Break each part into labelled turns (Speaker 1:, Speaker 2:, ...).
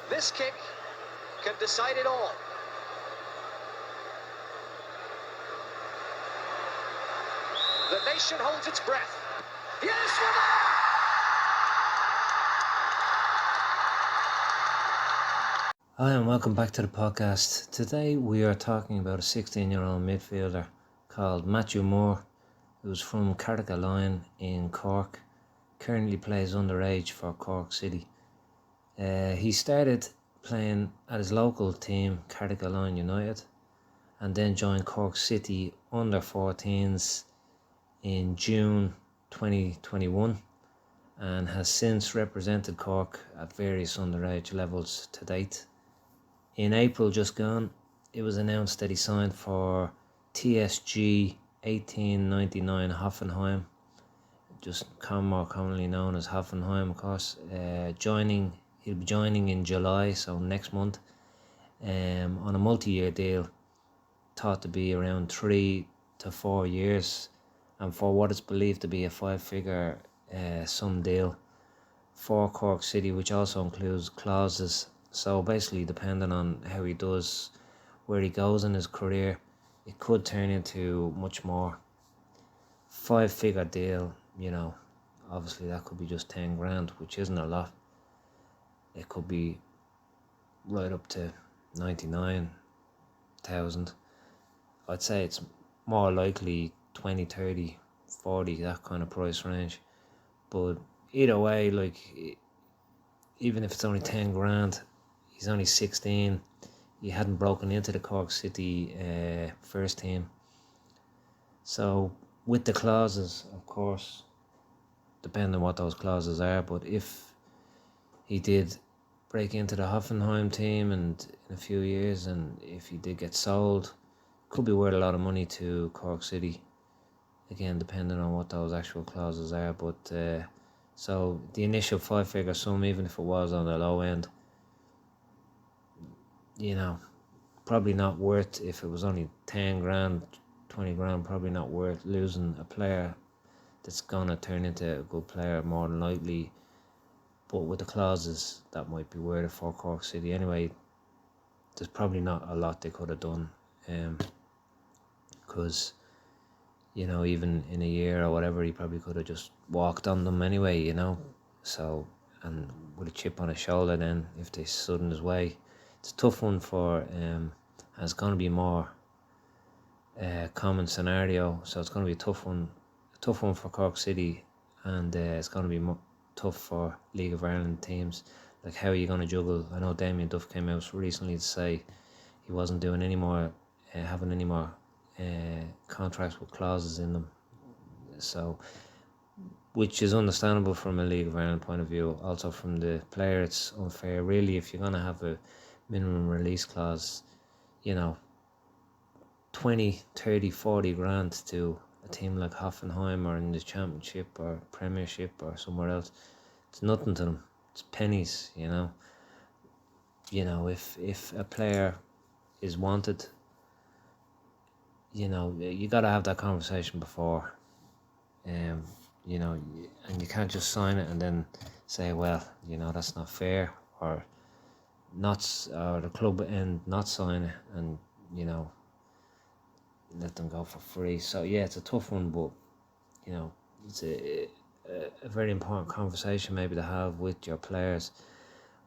Speaker 1: This kick can decide it all. The nation holds its breath. Yes, we're there!
Speaker 2: Hi and welcome back to the podcast. Today we are talking about a 16-year-old midfielder called Matthew Moore, who's from Carrick-a-Line in Cork, currently plays underage for Cork City. He started playing at his local team, Carrick-a-Line United, and then joined Cork City under 14s in June 2021 and has since represented Cork at various underage levels to date. In April just gone, it was announced that he signed for TSG 1899 Hoffenheim, just more commonly known as Hoffenheim, of course. He'll be joining in July, so next month, on a multi-year deal, thought to be around 3 to 4 years, and for what is believed to be a 5-figure sum deal for Cork City, which also includes clauses. So basically, depending on how he does, where he goes in his career, it could turn into much more. 5-figure deal, obviously that could be just 10 grand, which isn't a lot. It could be right up to 99,000. I'd say it's more likely 20, 30, 40, that kind of price range. But either way, even if it's only 10 grand, he's only 16. He hadn't broken into the Cork City first team. So with the clauses, of course, depending on what those clauses are, but if he did break into the Hoffenheim team and in a few years, and if he did get sold, could be worth a lot of money to Cork City. Again, depending on what those actual clauses are, but so the initial 5-figure sum, even if it was on the low end, probably not worth, if it was only 10 grand, 20 grand, probably not worth losing a player that's going to turn into a good player more than likely. But with the clauses, that might be worth it for Cork City. Anyway, there's probably not a lot they could have done, because, even in a year or whatever, he probably could have just walked on them anyway, so, and with a chip on his shoulder then, if they stood in his way. It's a tough one for, and it's going to be more common scenario, so it's going to be a tough one for Cork City, and it's going to be tough for League of Ireland teams. Like, how are you going to juggle? I know Damien Duff came out recently to say he wasn't doing any more, having any more contracts with clauses in them, so, which is understandable from a League of Ireland point of view. Also from the player, it's unfair really if you're going to have a minimum release clause, 20, 30, 40 grand to a team like Hoffenheim or in the Championship or Premiership or somewhere else. It's nothing to them. It's pennies, if a player is wanted, you got to have that conversation before, and you can't just sign it and then say, well, that's not fair, or not, or the club end not sign it and let them go for free. So yeah, it's a tough one, but it's a very important conversation maybe to have with your players,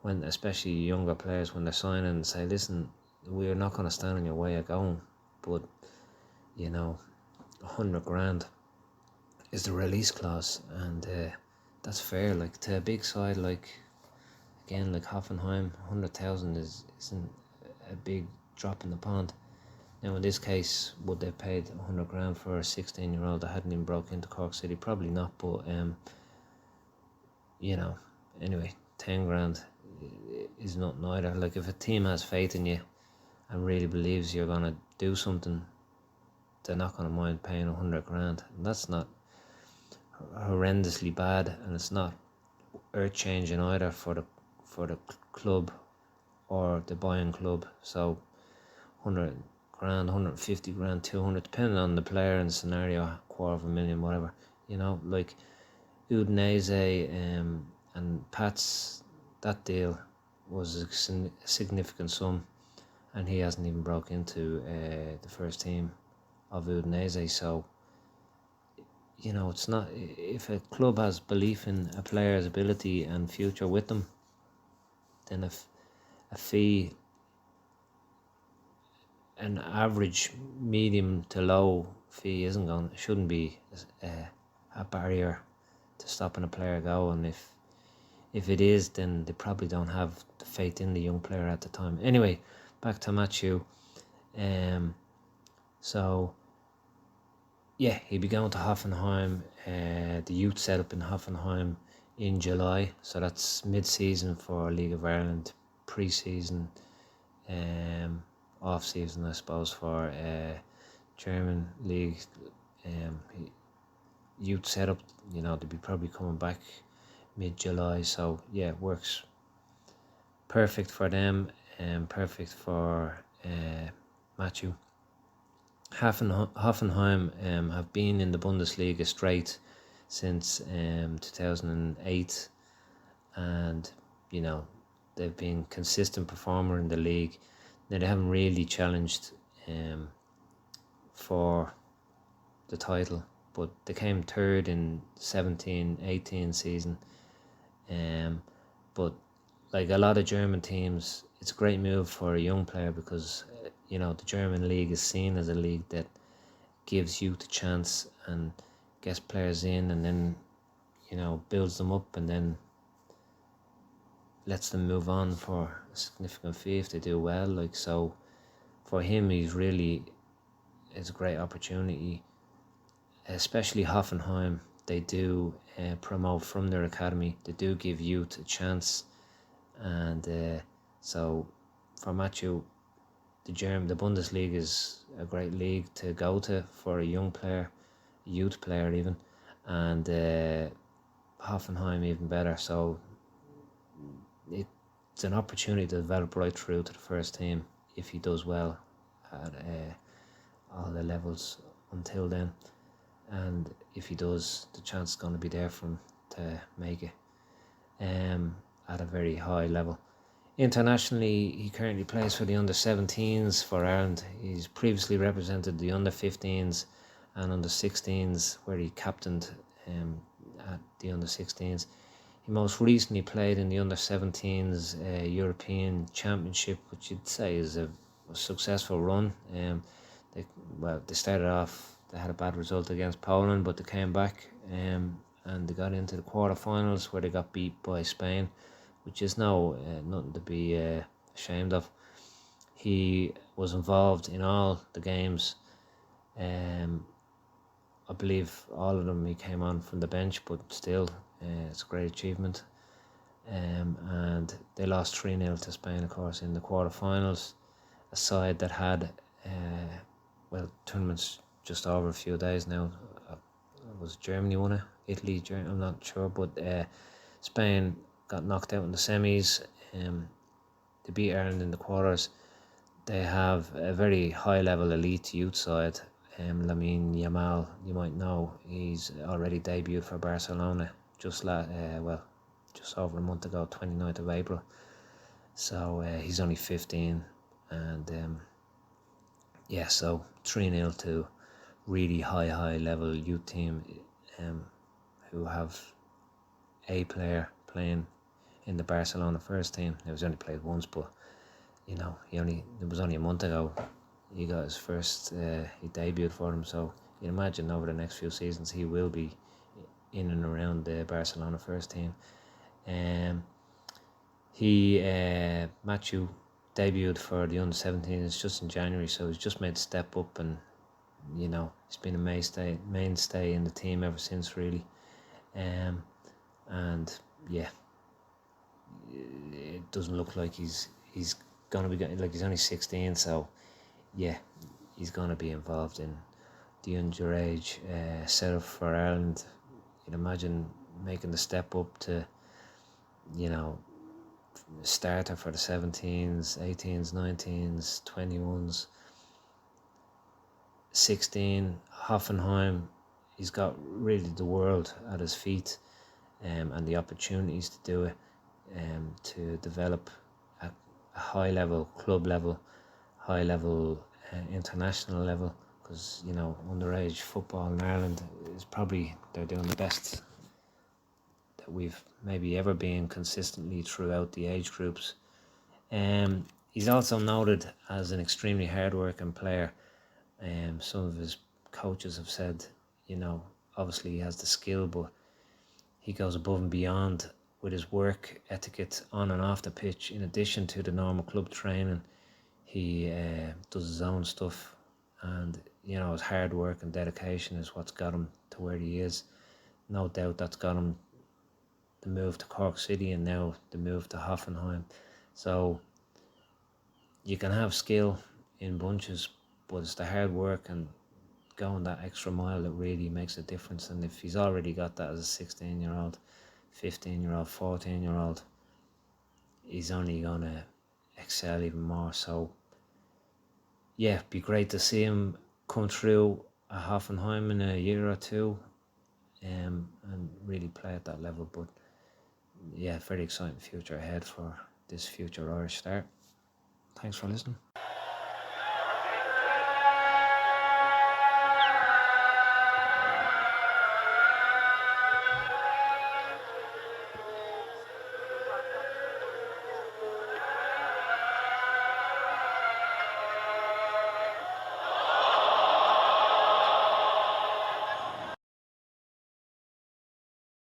Speaker 2: when especially younger players, when they're signing, and say, listen, we're not going to stand in your way of going, but 100 grand is the release clause, and that's fair. Like, to a big side like Hoffenheim, 100,000 isn't a big drop in the pond. Now in this case, would they paid 100 grand for a 16-year-old that hadn't even broke into Cork City? Probably not, but anyway, 10 grand is not neither. Like, if a team has faith in you and really believes you're gonna do something, they're not gonna mind paying 100 grand. And that's not horrendously bad, and it's not earth-changing either for the club or the buying club. So 100 grand, 150 grand, 200, depending on the player and the scenario, $250,000, whatever. Like Udinese and Pats, that deal, was a significant sum, and he hasn't even broke into the first team of Udinese. So, it's not, if a club has belief in a player's ability and future with them, then if a fee, an average medium to low fee, shouldn't be a barrier to stopping a player go. And if it is, then they probably don't have the faith in the young player at the time. Anyway, back to Matthew. So yeah, he'll be going to Hoffenheim. The youth set up in Hoffenheim in July, so that's mid-season for League of Ireland, pre-season, off-season, I suppose, for German League. Youth set up, they'll be probably coming back mid-July, so yeah, it works perfect for them and perfect for Matthew. Hoffenheim have been in the Bundesliga straight since 2008, and they've been consistent performer in the league. Now, they haven't really challenged for the title, but they came third in 17-18 season. But like a lot of German teams, it's a great move for a young player because the German league is seen as a league that gives youth a chance and gets players in, and then builds them up, and then lets them move on for a significant fee if they do well. Like, so for him, it's a great opportunity. Especially Hoffenheim, they do promote from their academy. They do give youth a chance, and so for Matthew, the Bundesliga is a great league to go to for a young player, a youth player even, and Hoffenheim even better. So it's an opportunity to develop right through to the first team if he does well at all the levels until then. And if he does, the chance is going to be there for him to make it at a very high level. Internationally, he currently plays for the under-17s for Ireland. He's previously represented the under-15s and under-16s, where he captained at the under-16s. He most recently played in the under-17s European Championship, which you'd say is a successful run. They started off, they had a bad result against Poland, but they came back and they got into the quarterfinals, where they got beat by Spain, which is nothing to be ashamed of. He was involved in all the games. I believe all of them he came on from the bench, but still, it's a great achievement. And they lost 3-0 to Spain, of course, in the quarterfinals. A side that had, tournaments just over a few days now. Was Germany won it? Italy, Germany, I'm not sure, but Spain got knocked out in the semis. They beat Ireland in the quarters. They have a very high-level elite youth side. Lamine Yamal, you might know, he's already debuted for Barcelona just over a month ago, 29th of April. So he's only 15, and so 3-0 to really high level youth team who have a player playing in the Barcelona first team. He was only played once, but it was only a month ago he got his first, he debuted for them. So you imagine over the next few seasons he will be in and around the Barcelona first team. Matthew debuted for the under-17s just in January, so he's just made a step up, and he's been a mainstay in the team ever since, really. And yeah, it doesn't look like he's gonna be like, he's only 16, so yeah, he's gonna be involved in the underage setup for Ireland. You'd imagine making the step up to starter for the 17s, 18s, 19s, 21s, 16. Hoffenheim, he's got really the world at his feet, and the opportunities to do it, to develop a high level, club level, high level, international level, because underage football in Ireland is probably, they're doing the best that we've maybe ever been consistently throughout the age groups. He's also noted as an extremely hard-working player. Some of his coaches have said, obviously he has the skill, but he goes above and beyond with his work etiquette on and off the pitch. In addition to the normal club training, he does his own stuff, and his hard work and dedication is what's got him to where he is. No doubt that's got him the move to Cork City and now the move to Hoffenheim. So you can have skill in bunches, but it's the hard work and going that extra mile that really makes a difference. And if he's already got that as a 16-year-old, 15-year-old, 14-year-old, he's only going to excel even more. So yeah, it'd be great to see him come through a Hoffenheim in a year or two, and really play at that level. But yeah, very exciting future ahead for this future Irish star. Thanks for listening.